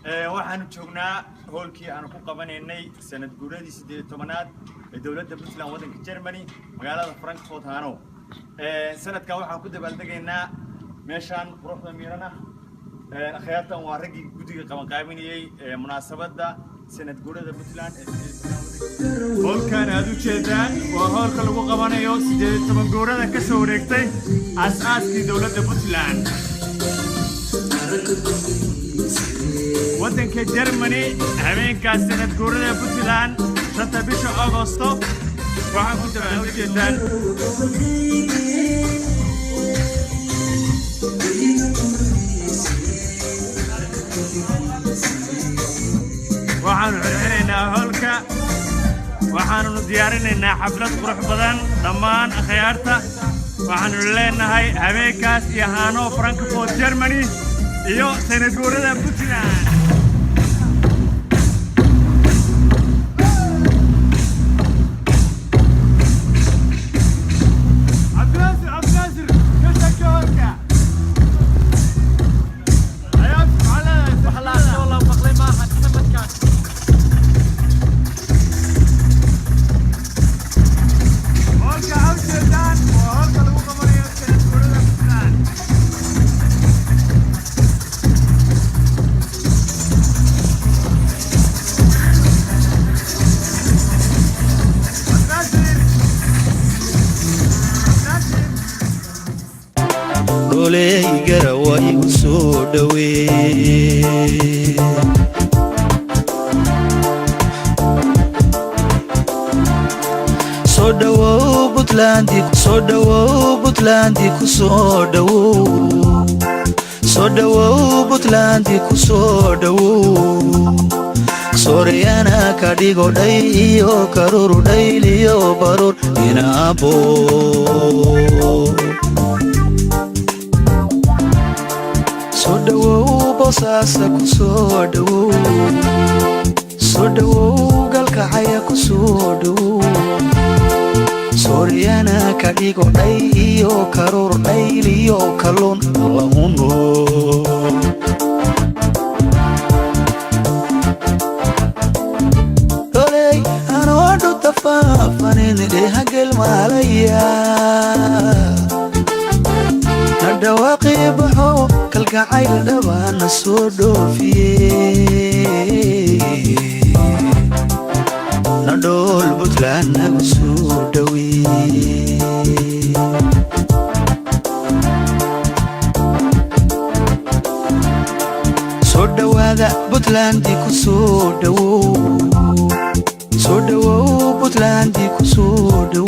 waxaanu joognaa hoolkii aan ku qabanaynay sanad guuradii 18aad ee dawladda Puntland waddanka Germany magaalada Frankfurt Hano sanadkan waxaan ku dabaaldegaynaa meeshan quruxda miirana akhyaartan waa ragii guddiga qaban qaabinayay munaasabadda sanad guurada Puntland hoolkan aad u jeedaan waa hoolka lagu qabanayo 18 guurada ka soo wareegtay aasaaskii dawladda Puntland waddanka Germany habeenkaas sanad guurada Puntland 5 bisha Agoosto waxaan ku dabaaldegaynaa waxaanu xirinaynaa hoolka waxaanu diyaarinaynaa xaflad qurux badan dhammaan akhyaarta waxaanu leenahay habeenkaas iyo Hano Frankfurt Germany iyo sanad guurada Puntland garaway soo dhaweey soo dhawow Puntland ku soo dhawow soo dhawow Puntland ku soo dhawow Sooriyana ka dhigo dhayo karuru dhayliyo barur inaabo bosaasa ku soo dhawow galkacaya ku soo dhawow Sooriyana ka dhigo dhayo karur dhayliyo kalluun lahuno oley anoo dhunta faafanin dhehagel maalaya dhawaaqi baxo kalgacayl dhabaana soo dhoofiyey nadhool Puntland nagu soo dhaweey soo dhawaada Puntland ku soo dhawow Puntland ku soo dhawow